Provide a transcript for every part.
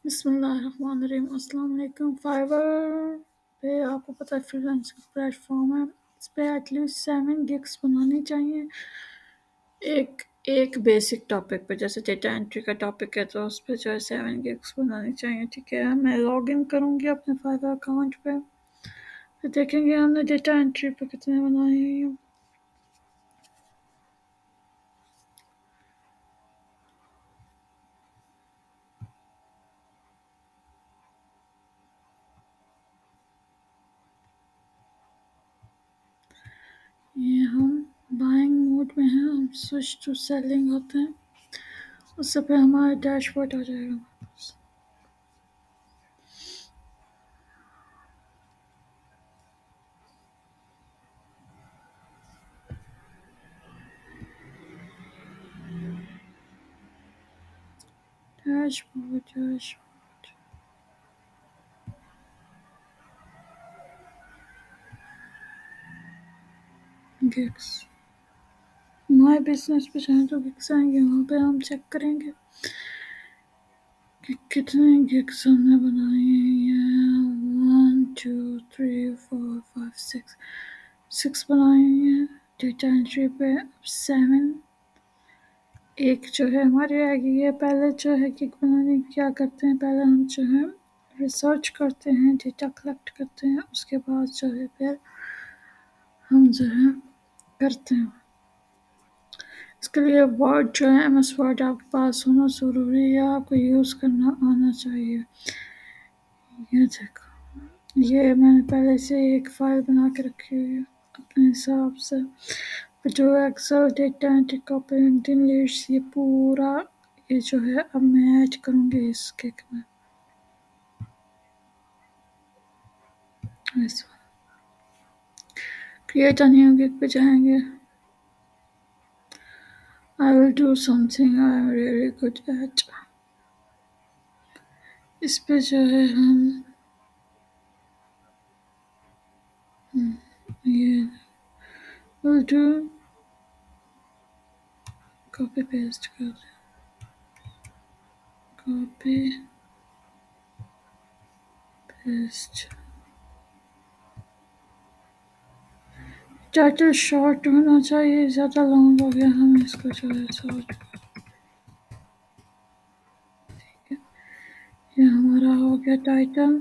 बिस्मिल्लाहिर्रहमानिर्रहीम। अस्सलाम वालेकुम। फाइवर पे आपको पता है फ्रीलांसिंग प्लेटफॉर्म है। इस पे एटलीस्ट 7 गिग्स बनानी चाहिए। एक एक बेसिक टॉपिक पे, जैसे डेटा एंट्री का टॉपिक है तो उस पे जो है 7 गिग्स बनानी चाहिए। ठीक है, मैं लॉग इन करूँगी अपने फाइवर अकाउंट पे, फिर देखेंगे हमने डेटा एंट्री पे कितने बनाए हैं। ये हम बाइंग मोड में हैं, हम स्विच टू सेलिंग होते हैं, उससे पे हमारा डैशबोर्ड आ जाएगा। डैशबोर्ड गिग्स, माय बिजनेस पे जाएं तो गिग्स आएंगे, वहाँ पे हम चेक करेंगे कि कितने गिग्स हमने बनाए हैं। 1 2 3 4 5 6 6 बनाए हैं। डेटा एंट्री पे अब 7, एक जो है हमारी आएगी। ये पहले जो है गिग बनाने की क्या करते हैं, पहले हम जो है रिसर्च करते हैं, डेटा कलेक्ट करते हैं, उसके बाद जो है फिर हम जो है करते हैं। इसके लिए वर्ड जो है एम एस वर्ड आपके पास होना ज़रूरी है, आपको यूज़ करना आना चाहिए। ये देखो, ये मैंने पहले से एक फ़ाइल बना के रखी हुई है अपने हिसाब से। जो Excel data entry copy LinkedIn leads, ये पूरा ये जो है अब मैं ऐड करूँगी इस किक में। इस क्रिएट अ न्यू किक पे जाएंगे। I will do something I am really good at. इस पे जो है हम ये विल डू कॉपी पेस्ट कर दें। Copy paste. टाइटल शॉर्ट होना चाहिए, ज़्यादा लॉन्ग हो गया, हम इसको जो है शॉर्ट। ये हमारा हो गया title.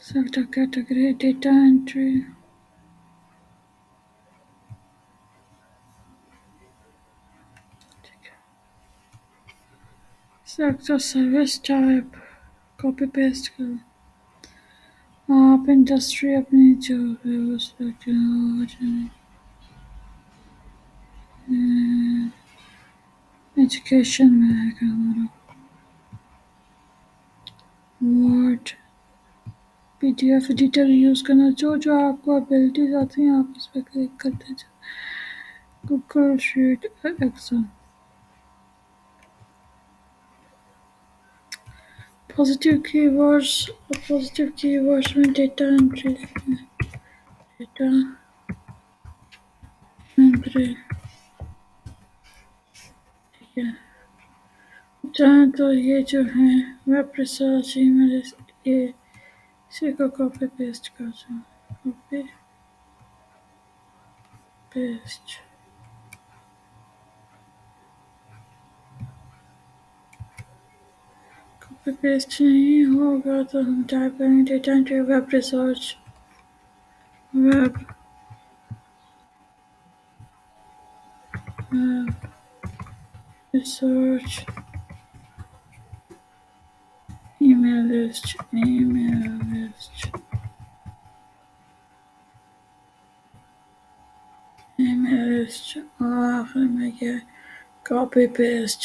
Select category data entry. Select service type, copy paste कर। आप इंडस्ट्री अपनी जो है उस पर एजुकेशन में आएगा हमारा। वर्ड पीडीएफ एडिटर यूज़ करना, जो जो आपको एबिलिटीज आती हैं आप इस पर क्लिक करते जाए। Google sheet, Excel. Positive keywords में डेटा एंट्री लिखना है। डेटा एंट्री, ठीक है। चाहे तो ये जो है वेब रिसर्च, ईमेल, ये इसी को कॉपी पेस्ट कर दो। Copy paste. कॉपी पेस्ट नहीं होगा तो हम टाइप करेंगे data entry web research. Web research email list, और आखिर में क्या, कॉपी पेस्ट,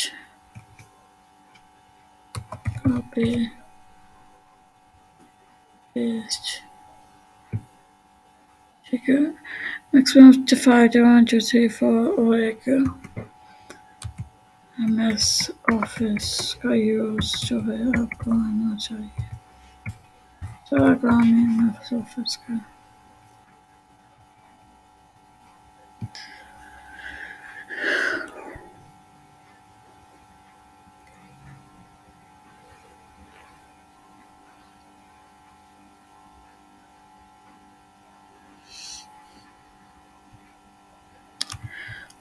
कॉपी पेस्ट। ठीक है, मैक्सिमम 5 1 2 3 4 और एक MS ऑफिस का यूज़ जो है आपको आना चाहिए। सारा काम है MS ऑफिस का।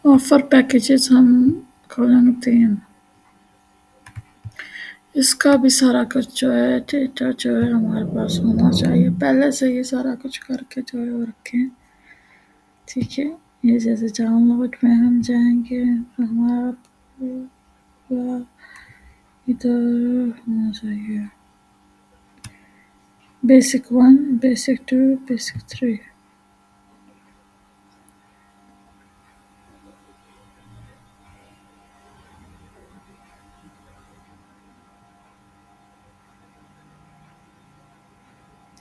ऑफर पैकेजेस हम खोलेंगे 3। इसका भी सारा कुछ जो है डेटा जो है हमारे पास होना चाहिए, पहले से ही सारा कुछ करके जो है वो रखें। ठीक है, ये जैसे डाउनलोड में हम जाएंगे तो हमारा पूरा इधर होना चाहिए। Basic 1, basic 2, basic 3।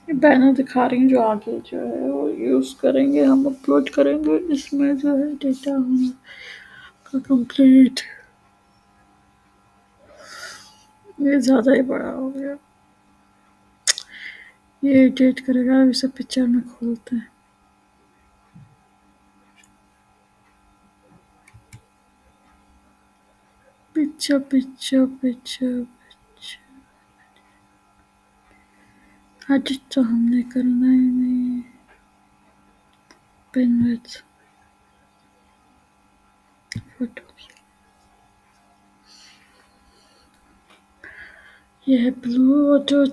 बैनर दिखा रही हूँ जो आगे जो है वो यूज़ करेंगे, हम अपलोड करेंगे। इसमें जो है डेटा का कंप्लीट। ये ज़्यादा ही बड़ा हो गया, ये एडिट करेगा। अभी सब पिक्चर में खोलते हैं। Picture picture picture picture edit तो हमने करना ही नहीं। पेन विथ फोटो, ये है ब्लू ऑटो।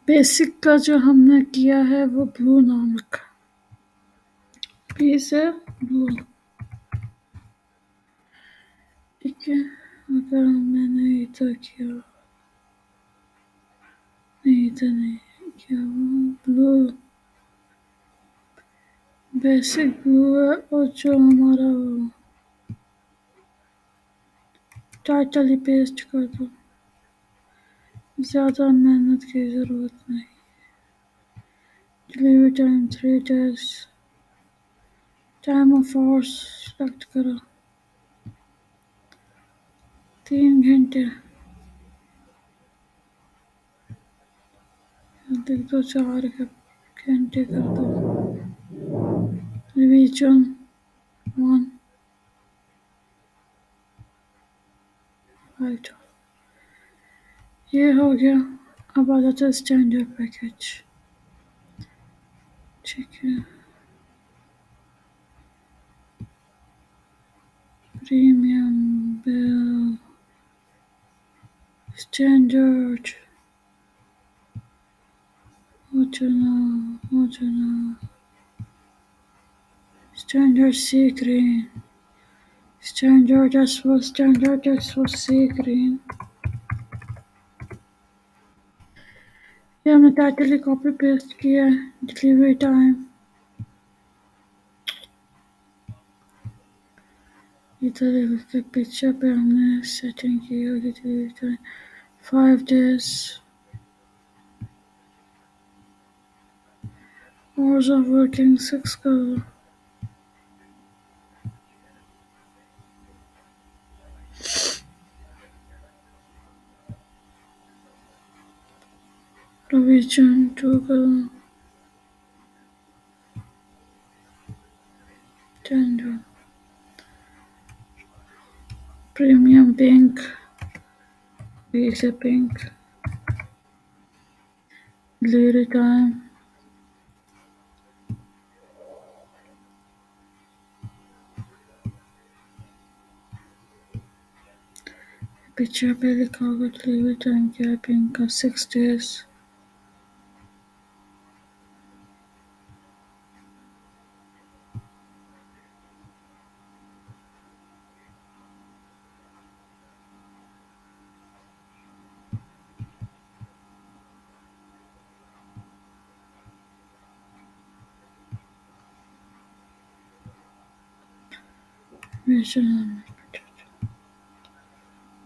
बेसिक का जो हमने किया है वो ब्लू नाम रखा, पी से ब्लू। ठीक है, अगर मैंने इधर किया, नहीं इधर नहीं किया, ब्लू बेसिक ब्लू है। और जो हमारा टाइटल ही पेस्ट कर दो, ज़्यादा मेहनत की ज़रूरत नहीं। Delivery time 3 days, time of hours select करो 3 घंटे, देख दो 4 घंटे कर दो। रिवीजन 1 5। ये हो गया। अब आ जाता है स्टैंडर्ड पैकेज। ठीक है, premium bill standard original standard C green, standard S for standard S for C green। ये हमने टाइटल ही कॉपी पेस्ट किया है। डिलीवरी टाइम इधर पिक्चर पे हमने सेटिंग की होगी। Delivery time 5 days, hours of working 6 कर दो। प्रोविजन 2 कर दो। टेंडर प्रीमियम पिंक, बी से पिंक। डिलीवरी टाइम पिक्चर पे लिखा होगा। डिलीवरी टाइम क्या है पिंक का? 6 days।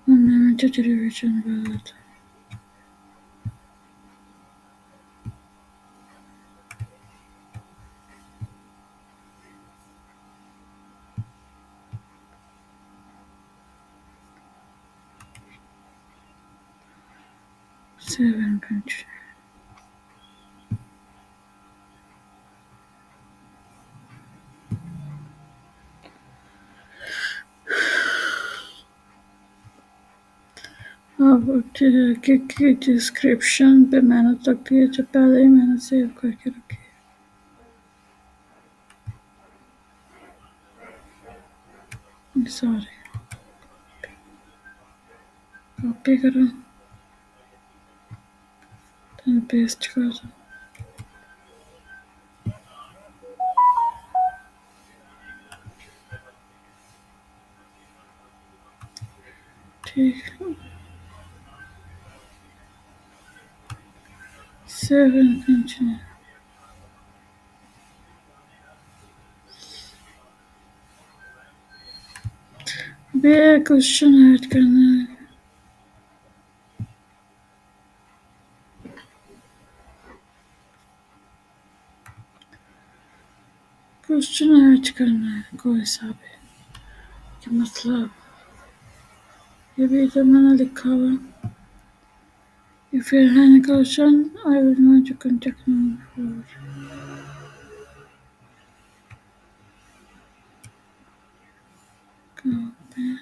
Unlimited revision valid। 7 country। अब की डिस्क्रिप्शन पे मेहनत लगती है जो पहले ही मैंने सेव करके रखी है। सारे कॉपी करो, पेस्ट करो। ठीक है, सेव एंड कंटिन्यू। अब ये क्वेश्चन ऐड करना है। क्वेश्चन ऐड करना है कोई सा भी, कि मतलब ये भी तो मैंने लिखा हुआ। If you have any question, I will want to contact me for copy.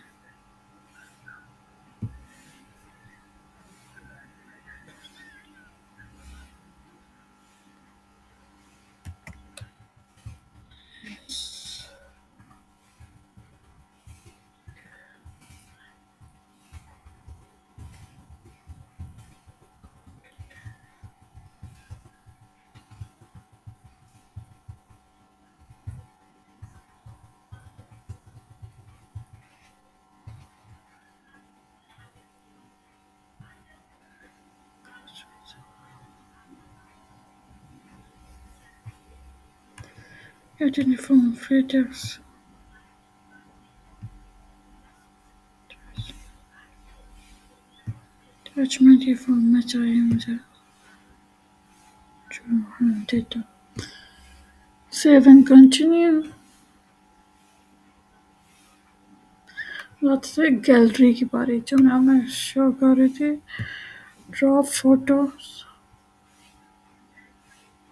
Get any form free text. Attachment ये फॉर्म में चाहिए मुझे जो डेटा। Save and continue. बात से गैलरी की बारी जो मैं शो कर रही थी। ड्रॉप फोटोज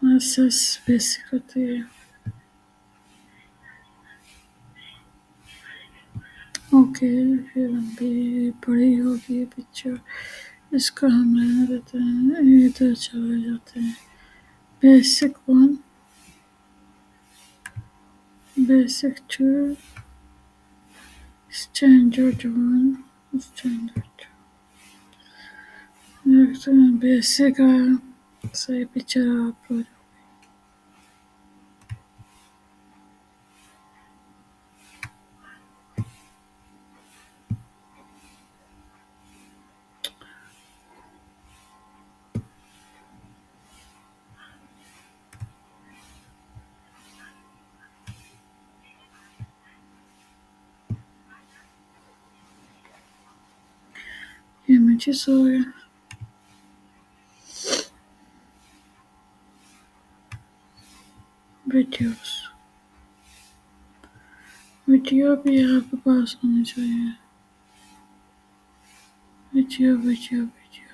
एसएस बेसिक होती है। ओके, फिर भी बड़ी होगी ये पिक्चर, इसको हम रहने देते हैं, इधर चले जाते हैं। Basic 1, basic 2, standard 1, standard 2। देखते हैं बेसिक आया, सही पिक्चर अपलोड। Images हो गया, वीडियोस, वीडियो भी आपके पास होनी चाहिए। Video video video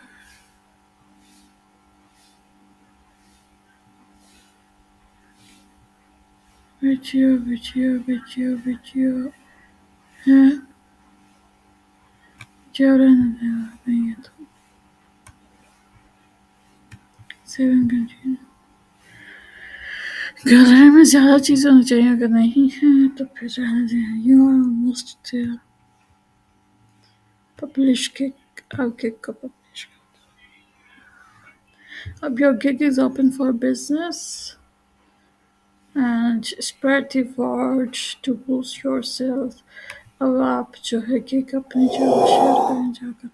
video video video video है, जो रहने देना नहीं है तो। Seven continue. गैलरी में ज़्यादा चीज़ें होनी चाहिए, अगर नहीं है तो फिर रहने दें। You are almost there. Publish kick, अब किक को पब्लिश कर। अब your gig is open for business and spread the word to boost your sales। अब आप जो है gig अपनी जगह शेयर करें जाकर।